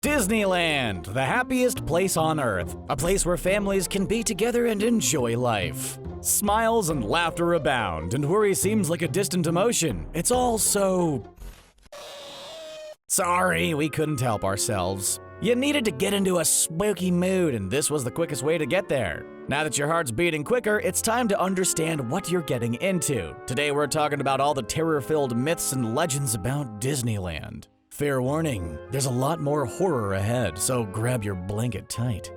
Disneyland, the happiest place on earth. A place where families can be together and enjoy life. Smiles and laughter abound, and worry seems like a distant emotion. It's all so... Sorry, we couldn't help ourselves. You needed to get into a spooky mood, and this was the quickest way to get there. Now that your heart's beating quicker, it's time to understand what you're getting into. Today we're talking about all the terror-filled myths and legends about Disneyland. Fair warning, there's a lot more horror ahead, so grab your blanket tight.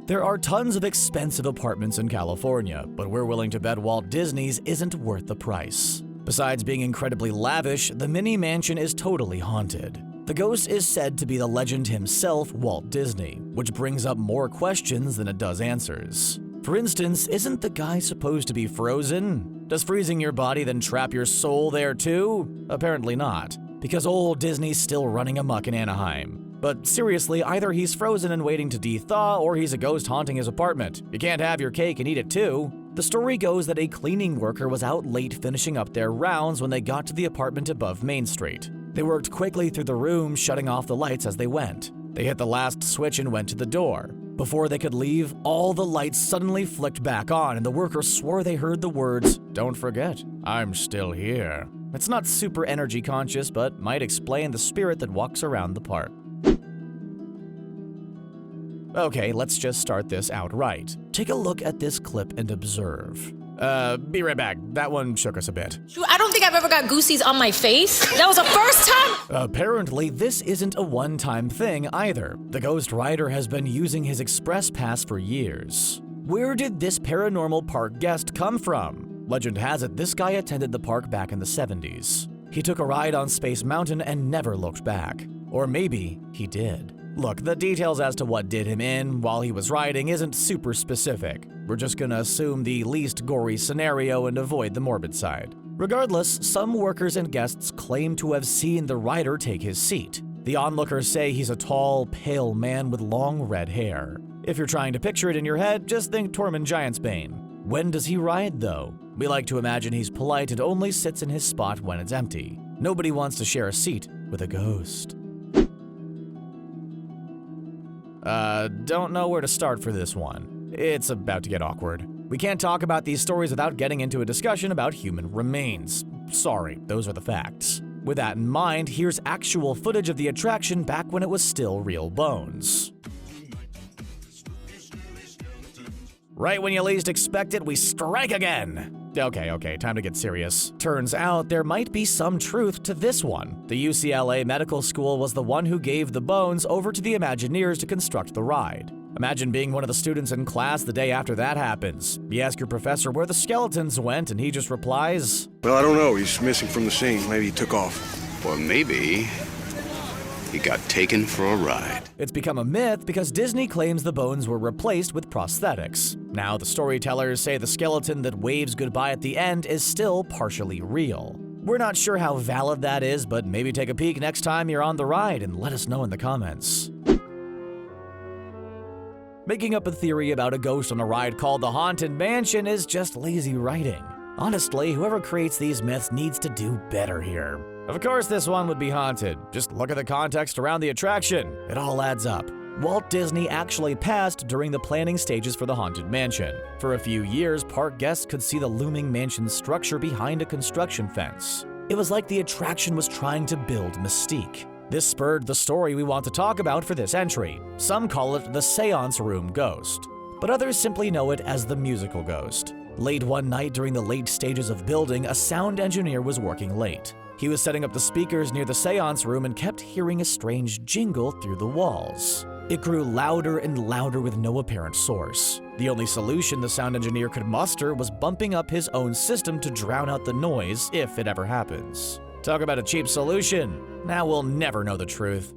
There are tons of expensive apartments in California, but we're willing to bet Walt Disney's isn't worth the price. Besides being incredibly lavish, the mini mansion is totally haunted. The ghost is said to be the legend himself, Walt Disney, which brings up more questions than it does answers. For instance, isn't the guy supposed to be frozen? Does freezing your body then trap your soul there too? Apparently not, because old Disney's still running amok in Anaheim. But seriously, either he's frozen and waiting to de-thaw, or he's a ghost haunting his apartment. You can't have your cake and eat it too. The story goes that a cleaning worker was out late finishing up their rounds when they got to the apartment above Main Street. They worked quickly through the room, shutting off the lights as they went. They hit the last switch and went to the door. Before they could leave, all the lights suddenly flicked back on, and the workers swore they heard the words, "Don't forget, I'm still here." It's not super energy conscious, but might explain the spirit that walks around the park. Okay, let's just start this out right. Take a look at this clip and observe. Be right back. That one shook us a bit. I don't think I've ever got goosies on my face. That was the first time. Apparently, this isn't a one-time thing either. The Ghost Rider has been using his express pass for years. Where did this paranormal park guest come from? Legend has it this guy attended the park back in the 70s. He took a ride on Space Mountain and never looked back. Or maybe he did. Look, the details as to what did him in while he was riding isn't super specific. We're just gonna assume the least gory scenario and avoid the morbid side. Regardless, some workers and guests claim to have seen the rider take his seat. The onlookers say he's a tall, pale man with long red hair. If you're trying to picture it in your head, just think Tormund Giantsbane. When does he ride, though? We like to imagine he's polite and only sits in his spot when it's empty. Nobody wants to share a seat with a ghost. Don't know where to start for this one. It's about to get awkward. We can't talk about these stories without getting into a discussion about human remains. Sorry, those are the facts. With that in mind, here's actual footage of the attraction back when it was still real bones. Right when you least expect it, we strike again. Okay, time to get serious. Turns out there might be some truth to this one. The UCLA Medical School was the one who gave the bones over to the Imagineers to construct the ride. Imagine being one of the students in class the day after that happens. You ask your professor where the skeletons went, and he just replies, "Well, I don't know. He's missing from the scene. Maybe he took off." Or maybe he got taken for a ride. It's become a myth because Disney claims the bones were replaced with prosthetics. Now the storytellers say the skeleton that waves goodbye at the end is still partially real. We're not sure how valid that is, but maybe take a peek next time you're on the ride and let us know in the comments. Making up a theory about a ghost on a ride called the Haunted Mansion is just lazy writing. Honestly, whoever creates these myths needs to do better here. Of course this one would be haunted. Just look at the context around the attraction. It all adds up. Walt Disney actually passed during the planning stages for the Haunted Mansion. For a few years, park guests could see the looming mansion structure behind a construction fence. It was like the attraction was trying to build mystique. This spurred the story we want to talk about for this entry. Some call it the Seance Room Ghost, but others simply know it as the Musical Ghost. Late one night during the late stages of building, a sound engineer was working late. He was setting up the speakers near the seance room and kept hearing a strange jingle through the walls. It grew louder and louder with no apparent source. The only solution the sound engineer could muster was bumping up his own system to drown out the noise if it ever happens. Talk about a cheap solution. Now we'll never know the truth.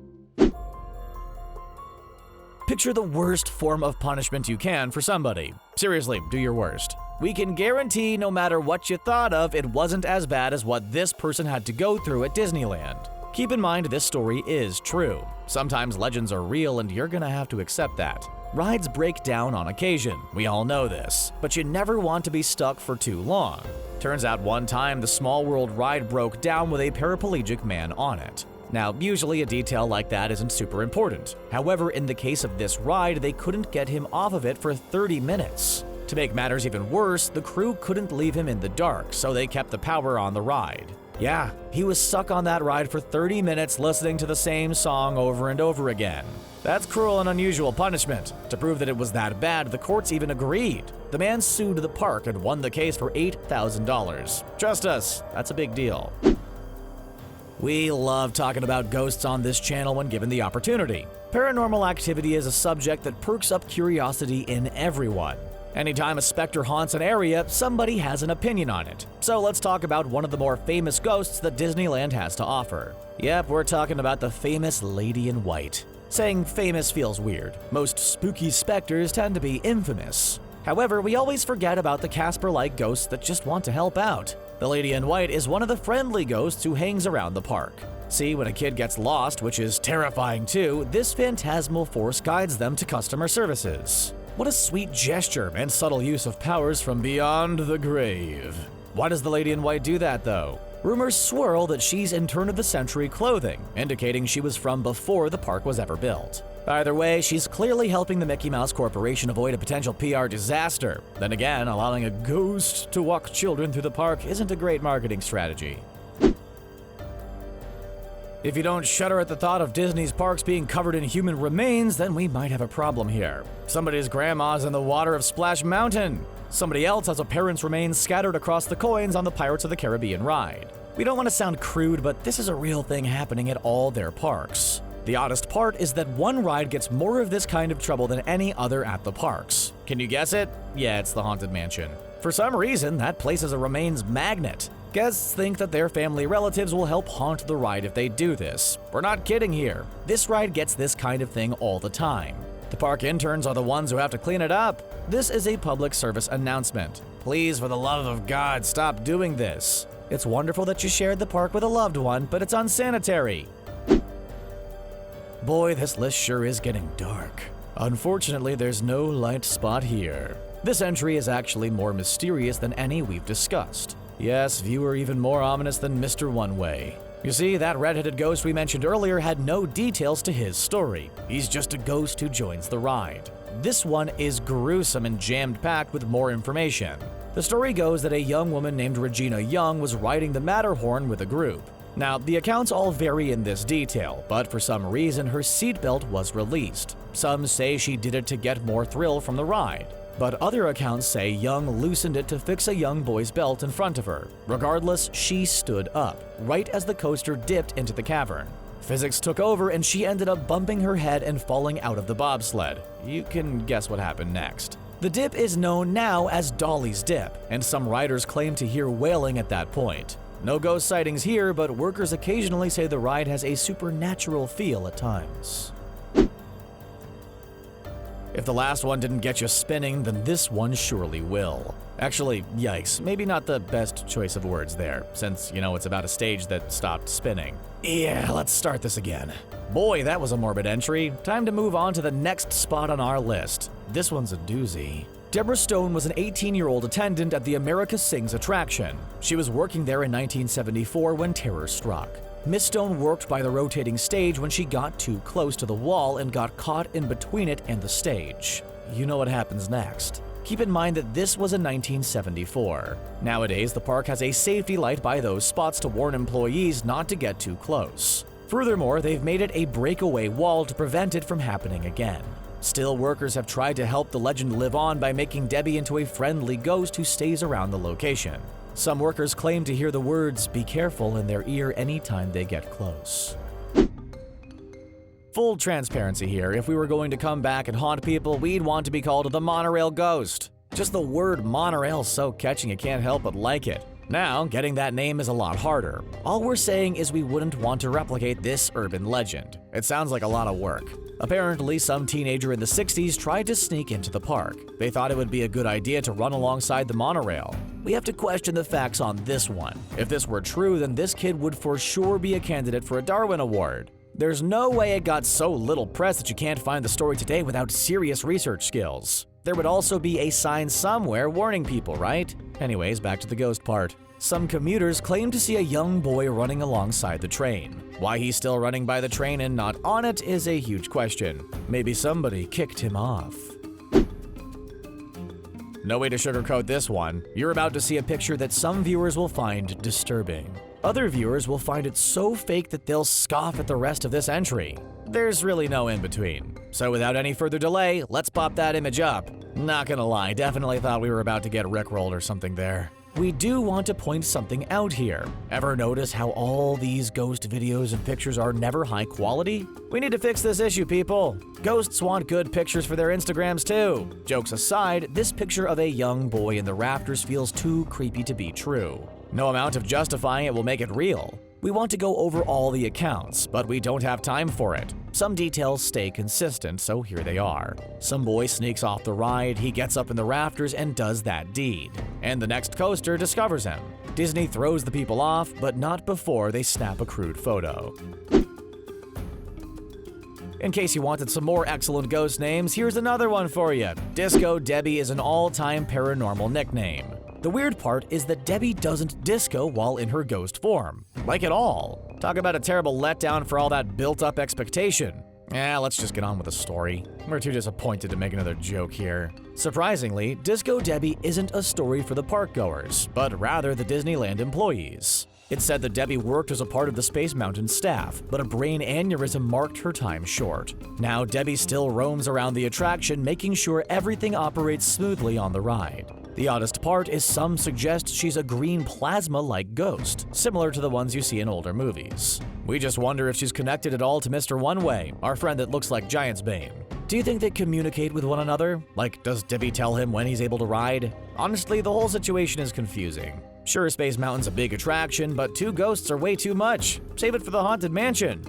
Picture the worst form of punishment you can for somebody. Seriously, do your worst. We can guarantee no matter what you thought of, it wasn't as bad as what this person had to go through at Disneyland. Keep in mind this story is true. Sometimes legends are real and you're gonna have to accept that. Rides break down on occasion, we all know this, but you never want to be stuck for too long. Turns out one time the Small World ride broke down with a paraplegic man on it. Now, usually a detail like that isn't super important. However, in the case of this ride, they couldn't get him off of it for 30 minutes. To make matters even worse, the crew couldn't leave him in the dark, so they kept the power on the ride. Yeah, he was stuck on that ride for 30 minutes listening to the same song over and over again. That's cruel and unusual punishment. To prove that it was that bad, the courts even agreed. The man sued the park and won the case for $8,000. Trust us, that's a big deal. We love talking about ghosts on this channel when given the opportunity. Paranormal activity is a subject that perks up curiosity in everyone. Anytime a specter haunts an area, somebody has an opinion on it. So let's talk about one of the more famous ghosts that Disneyland has to offer. Yep, we're talking about the famous Lady in White. Saying famous feels weird. Most spooky specters tend to be infamous. However, we always forget about the Casper-like ghosts that just want to help out. The Lady in White is one of the friendly ghosts who hangs around the park. See, when a kid gets lost, which is terrifying too, this phantasmal force guides them to customer services. What a sweet gesture and subtle use of powers from beyond the grave. Why does the Lady in White do that, though? Rumors swirl that she's in turn-of-the-century clothing, indicating she was from before the park was ever built. Either way, she's clearly helping the Mickey Mouse Corporation avoid a potential PR disaster. Then again, allowing a ghost to walk children through the park isn't a great marketing strategy. If you don't shudder at the thought of Disney's parks being covered in human remains, then we might have a problem here. Somebody's grandma's in the water of Splash Mountain. Somebody else has a parent's remains scattered across the coins on the Pirates of the Caribbean ride. We don't want to sound crude, but this is a real thing happening at all their parks. The oddest part is that one ride gets more of this kind of trouble than any other at the parks. Can you guess it? Yeah, it's the Haunted Mansion. For some reason, that place is a remains magnet. Guests think that their family relatives will help haunt the ride if they do this. We're not kidding here. This ride gets this kind of thing all the time. The park interns are the ones who have to clean it up. This is a public service announcement. Please, for the love of God, stop doing this. It's wonderful that you shared the park with a loved one, but it's unsanitary. Boy, this list sure is getting dark. Unfortunately, there's no light spot here. This entry is actually more mysterious than any we've discussed. Yes, viewer, even more ominous than Mr. One Way. You see, that red-headed ghost we mentioned earlier had no details to his story. He's just a ghost who joins the ride. This one is gruesome and jammed-packed with more information. The story goes that a young woman named Regina Young was riding the Matterhorn with a group. Now, the accounts all vary in this detail, but for some reason her seatbelt was released. Some say she did it to get more thrill from the ride, but other accounts say Young loosened it to fix a young boy's belt in front of her. Regardless, she stood up, right as the coaster dipped into the cavern. Physics took over and she ended up bumping her head and falling out of the bobsled. You can guess what happened next. The dip is known now as Dolly's Dip, and some riders claim to hear wailing at that point. No ghost sightings here, but workers occasionally say the ride has a supernatural feel at times. If the last one didn't get you spinning, then this one surely will. Actually, yikes, maybe not the best choice of words there, since, it's about a stage that stopped spinning. Yeah, let's start this again. Boy, that was a morbid entry. Time to move on to the next spot on our list. This one's a doozy. Deborah Stone was an 18-year-old attendant at the America Sings attraction. She was working there in 1974 when terror struck. Miss Stone worked by the rotating stage when she got too close to the wall and got caught in between it and the stage. You know what happens next. Keep in mind that this was in 1974. Nowadays, the park has a safety light by those spots to warn employees not to get too close. Furthermore, they've made it a breakaway wall to prevent it from happening again. Still, workers have tried to help the legend live on by making Debbie into a friendly ghost who stays around the location. Some workers claim to hear the words, "Be careful," in their ear anytime they get close. Full transparency here, if we were going to come back and haunt people, we'd want to be called the Monorail Ghost. Just the word monorail's so catching you can't help but like it. Now, getting that name is a lot harder. All we're saying is we wouldn't want to replicate this urban legend. It sounds like a lot of work. Apparently, some teenager in the 60s tried to sneak into the park. They thought it would be a good idea to run alongside the monorail. We have to question the facts on this one. If this were true, then this kid would for sure be a candidate for a Darwin Award. There's no way it got so little press that you can't find the story today without serious research skills. There would also be a sign somewhere warning people, right? Anyways, back to the ghost part. Some commuters claim to see a young boy running alongside the train. Why he's still running by the train and not on it is a huge question. Maybe somebody kicked him off. No way to sugarcoat this one. You're about to see a picture that some viewers will find disturbing. Other viewers will find it so fake that they'll scoff at the rest of this entry. There's really no in-between. So without any further delay, let's pop that image up. Not gonna lie, definitely thought we were about to get rickrolled or something there. We do want to point something out here. Ever notice how all these ghost videos and pictures are never high quality? We need to fix this issue, people. Ghosts want good pictures for their Instagrams too. Jokes aside, this picture of a young boy in the rafters feels too creepy to be true. No amount of justifying it will make it real. We want to go over all the accounts, but we don't have time for it. Some details stay consistent, so here they are. Some boy sneaks off the ride, he gets up in the rafters and does that deed. And the next coaster discovers him. Disney throws the people off, but not before they snap a crude photo. In case you wanted some more excellent ghost names, here's another one for you. Disco Debbie is an all-time paranormal nickname. The weird part is that Debbie doesn't disco while in her ghost form. Like at all. Talk about a terrible letdown for all that built-up expectation. Let's just get on with the story. We're too disappointed to make another joke here. Surprisingly, Disco Debbie isn't a story for the parkgoers, but rather the Disneyland employees. It's said that Debbie worked as a part of the Space Mountain staff, but a brain aneurysm marked her time short. Now Debbie still roams around the attraction, making sure everything operates smoothly on the ride. The oddest part is some suggest she's a green plasma-like ghost, similar to the ones you see in older movies. We just wonder if she's connected at all to Mr. One-Way, our friend that looks like Giant's Bane. Do you think they communicate with one another? Like, does Debbie tell him when he's able to ride? Honestly, the whole situation is confusing. Sure, Space Mountain's a big attraction, but 2 ghosts are way too much. Save it for the Haunted Mansion.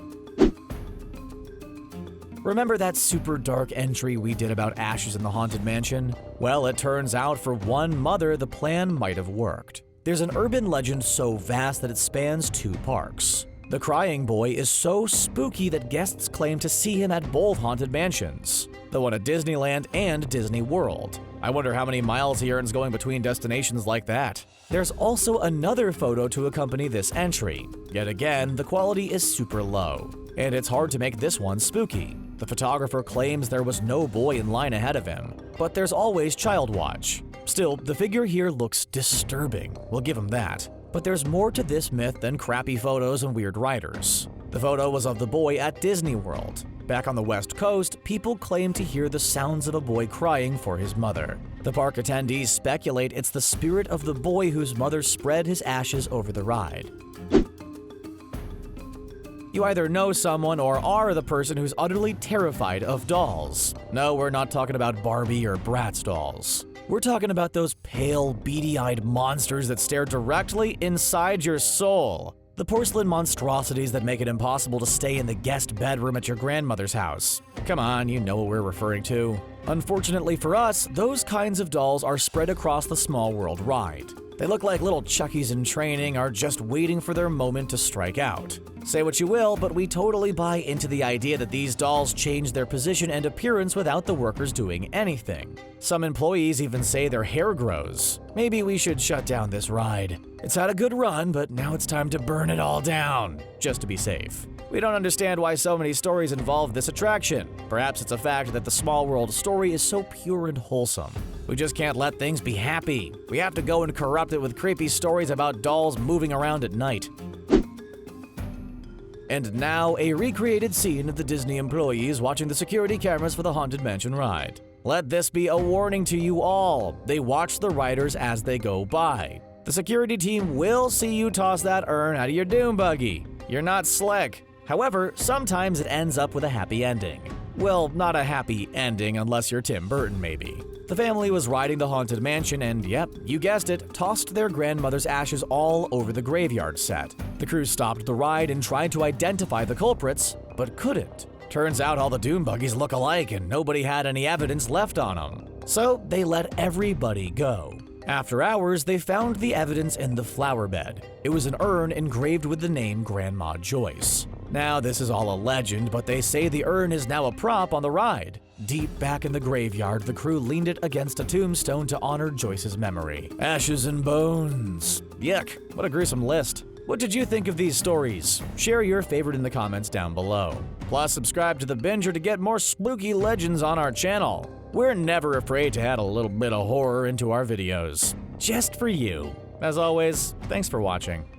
Remember that super dark entry we did about ashes in the Haunted Mansion? Well, it turns out for one mother, the plan might have worked. There's an urban legend so vast that it spans 2 parks. The crying boy is so spooky that guests claim to see him at both haunted mansions, the one at Disneyland and Disney World. I wonder how many miles he earns going between destinations like that. There's also another photo to accompany this entry. Yet again, the quality is super low, and it's hard to make this one spooky. The photographer claims there was no boy in line ahead of him, but there's always child watch. Still, the figure here looks disturbing, we'll give him that. But there's more to this myth than crappy photos and weird writers. The photo was of the boy at Disney World. Back on the West Coast, people claim to hear the sounds of a boy crying for his mother. The park attendees speculate it's the spirit of the boy whose mother spread his ashes over the ride. You either know someone or are the person who's utterly terrified of dolls. No, we're not talking about Barbie or Bratz dolls. We're talking about those pale, beady-eyed monsters that stare directly inside your soul. The porcelain monstrosities that make it impossible to stay in the guest bedroom at your grandmother's house. Come on, you know what we're referring to. Unfortunately for us, those kinds of dolls are spread across the Small World ride. They look like little Chuckies in training are just waiting for their moment to strike out. Say what you will, but we totally buy into the idea that these dolls change their position and appearance without the workers doing anything. Some employees even say their hair grows. Maybe we should shut down this ride. It's had a good run, but now it's time to burn it all down, just to be safe. We don't understand why so many stories involve this attraction. Perhaps it's a fact that the Small World story is so pure and wholesome. We just can't let things be happy. We have to go and corrupt it with creepy stories about dolls moving around at night. And now, a recreated scene of the Disney employees watching the security cameras for the Haunted Mansion ride. Let this be a warning to you all. They watch the riders as they go by. The security team will see you toss that urn out of your doom buggy. You're not slick. However, sometimes it ends up with a happy ending. Well, not a happy ending unless you're Tim Burton, maybe. The family was riding the Haunted Mansion and, yep, you guessed it, tossed their grandmother's ashes all over the graveyard set. The crew stopped the ride and tried to identify the culprits, but couldn't. Turns out all the doom buggies look alike and nobody had any evidence left on them. So they let everybody go. After hours, they found the evidence in the flower bed. It was an urn engraved with the name Grandma Joyce. Now, this is all a legend, but they say the urn is now a prop on the ride. Deep back in the graveyard, the crew leaned it against a tombstone to honor Joyce's memory. Ashes and bones. Yuck, what a gruesome list. What did you think of these stories? Share your favorite in the comments down below. Plus, subscribe to The Binger to get more spooky legends on our channel. We're never afraid to add a little bit of horror into our videos. Just for you. As always, thanks for watching.